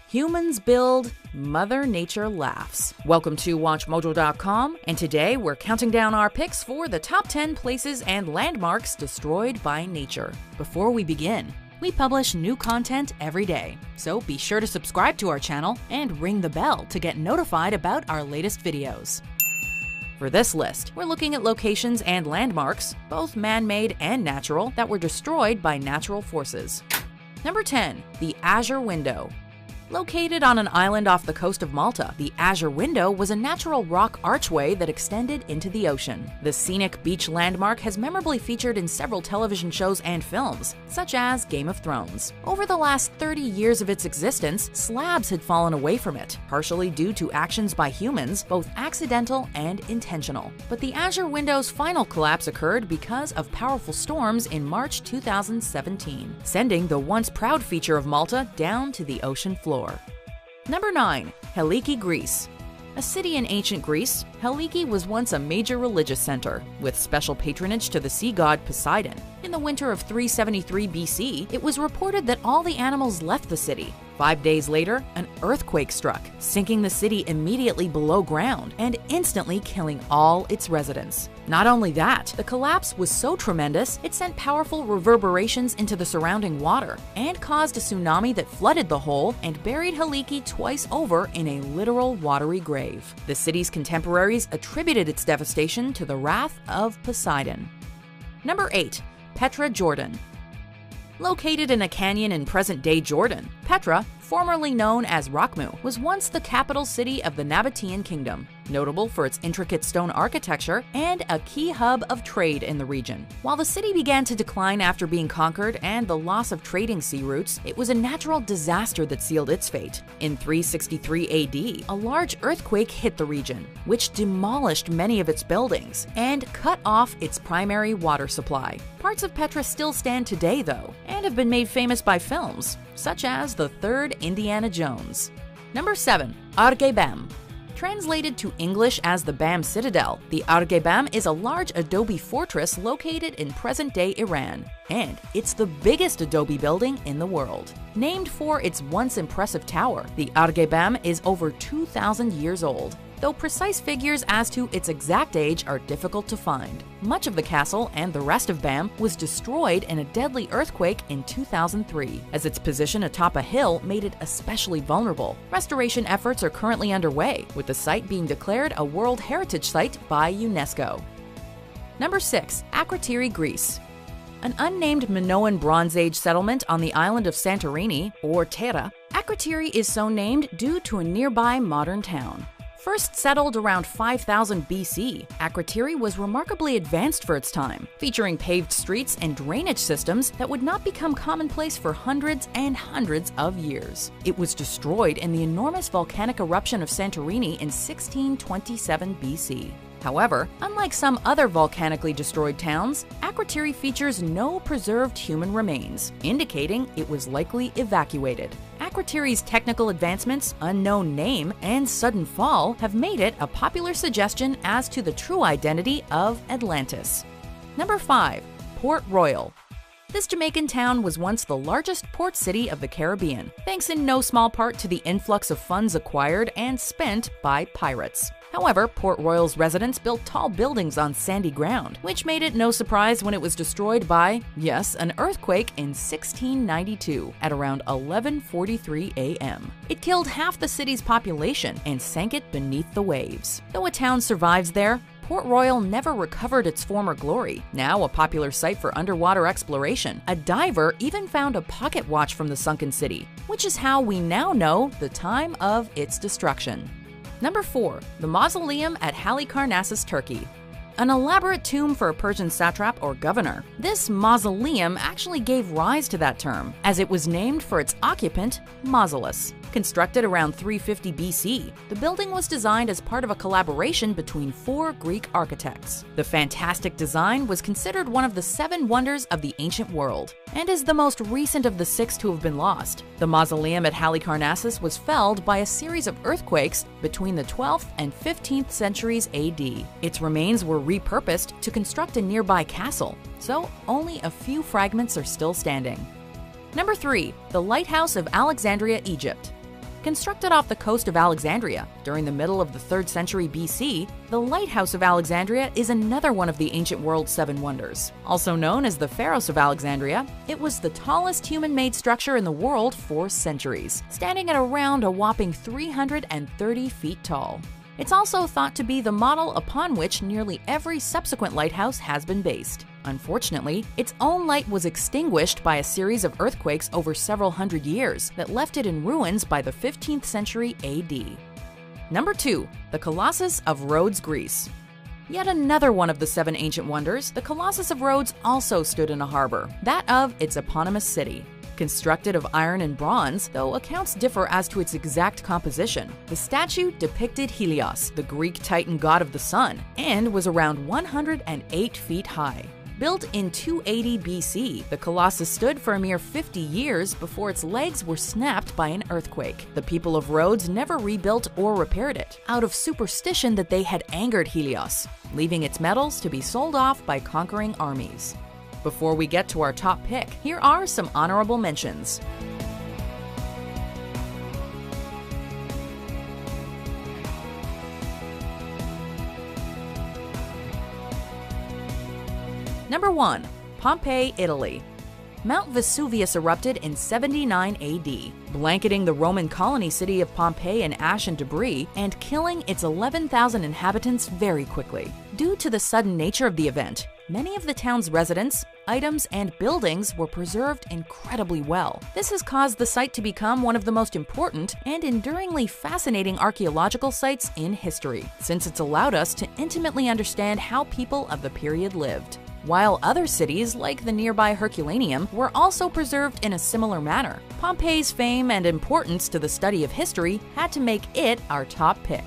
Humans build, Mother Nature laughs. Welcome to WatchMojo.com, and today we're counting down our picks for the top 10 places and landmarks destroyed by nature. Before we begin, we publish new content every day, so be sure to subscribe to our channel and ring the bell to get notified about our latest videos. For this list, we're looking at locations and landmarks, both man-made and natural, that were destroyed by natural forces. Number 10. The Azure Window. Located on an island off the coast of Malta, the Azure Window was a natural rock archway that extended into the ocean. The scenic beach landmark has memorably featured in several television shows and films, such as Game of Thrones. Over the last 30 years of its existence, slabs had fallen away from it, partially due to actions by humans, both accidental and intentional. But the Azure Window's final collapse occurred because of powerful storms in March 2017, sending the once proud feature of Malta down to the ocean floor. Number 9. Haliki, Greece. A city in ancient Greece, Haliki was once a major religious center, with special patronage to the sea god Poseidon. In the winter of 373 BC, it was reported that all the animals left the city. 5 days later, an earthquake struck, sinking the city immediately below ground and instantly killing all its residents. Not only that, the collapse was so tremendous, it sent powerful reverberations into the surrounding water and caused a tsunami that flooded the hole and buried Haliki twice over in a literal watery grave. The city's contemporaries attributed its devastation to the wrath of Poseidon. Number 8. Petra Jordan. Located in a canyon in present-day Jordan, Petra, formerly known as Rakhmu, was once the capital city of the Nabatean kingdom, notable for its intricate stone architecture and a key hub of trade in the region. While the city began to decline after being conquered and the loss of trading sea routes, it was a natural disaster that sealed its fate. In 363 AD, a large earthquake hit the region, which demolished many of its buildings and cut off its primary water supply. Parts of Petra still stand today, though, and have been made famous by films, such as the third Indiana Jones. Number 7. Argebam. Translated to English as the Bam Citadel, the Argebam is a large adobe fortress located in present-day Iran, and it's the biggest adobe building in the world. Named for its once impressive tower, the Argebam is over 2,000 years old, though precise figures as to its exact age are difficult to find. Much of the castle and the rest of Bam was destroyed in a deadly earthquake in 2003, as its position atop a hill made it especially vulnerable. Restoration efforts are currently underway, with the site being declared a World Heritage Site by UNESCO. Number 6. Akrotiri, Greece. An unnamed Minoan Bronze Age settlement on the island of Santorini, or Terra, Akrotiri is so named due to a nearby modern town. First settled around 5000 BC, Akrotiri was remarkably advanced for its time, featuring paved streets and drainage systems that would not become commonplace for hundreds and hundreds of years. It was destroyed in the enormous volcanic eruption of Santorini in 1627 BC. However, unlike some other volcanically destroyed towns, Akrotiri features no preserved human remains, indicating it was likely evacuated. Akrotiri's technical advancements, unknown name, and sudden fall have made it a popular suggestion as to the true identity of Atlantis. Number 5. Port Royal. This Jamaican town was once the largest port city of the Caribbean, thanks in no small part to the influx of funds acquired and spent by pirates. However, Port Royal's residents built tall buildings on sandy ground, which made it no surprise when it was destroyed by, yes, an earthquake in 1692 at around 11:43 a.m. It killed half the city's population and sank it beneath the waves. Though a town survives there, Port Royal never recovered its former glory. Now a popular site for underwater exploration, a diver even found a pocket watch from the sunken city, which is how we now know the time of its destruction. Number 4. The Mausoleum at Halicarnassus, Turkey. An elaborate tomb for a Persian satrap or governor. This mausoleum actually gave rise to that term, as it was named for its occupant, Mausolus. Constructed around 350 BC, the building was designed as part of a collaboration between 4 Greek architects. The fantastic design was considered one of the 7 wonders of the ancient world, and is the most recent of the 6 to have been lost. The mausoleum at Halicarnassus was felled by a series of earthquakes between the 12th and 15th centuries AD. Its remains were repurposed to construct a nearby castle, so only a few fragments are still standing. Number 3. The Lighthouse of Alexandria, Egypt. Constructed off the coast of Alexandria during the middle of the 3rd century BC, the Lighthouse of Alexandria is another one of the ancient world's 7 wonders. Also known as the Pharos of Alexandria, it was the tallest human-made structure in the world for centuries, standing at around a whopping 330 feet tall. It's also thought to be the model upon which nearly every subsequent lighthouse has been based. Unfortunately, its own light was extinguished by a series of earthquakes over several hundred years that left it in ruins by the 15th century AD. Number 2. The Colossus of Rhodes, Greece. Yet another one of the 7 ancient wonders, the Colossus of Rhodes also stood in a harbor, that of its eponymous city. Constructed of iron and bronze, though accounts differ as to its exact composition, the statue depicted Helios, the Greek titan god of the sun, and was around 108 feet high. Built in 280 BC, the Colossus stood for a mere 50 years before its legs were snapped by an earthquake. The people of Rhodes never rebuilt or repaired it, out of superstition that they had angered Helios, leaving its metals to be sold off by conquering armies. Before we get to our top pick, here are some honorable mentions. Number 1. Pompeii, Italy. Mount Vesuvius erupted in 79 AD, blanketing the Roman colony city of Pompeii in ash and debris and killing its 11,000 inhabitants very quickly. Due to the sudden nature of the event, many of the town's residents, items, and buildings were preserved incredibly well. This has caused the site to become one of the most important and enduringly fascinating archaeological sites in history, since it's allowed us to intimately understand how people of the period lived. While other cities, like the nearby Herculaneum, were also preserved in a similar manner, Pompeii's fame and importance to the study of history had to make it our top pick.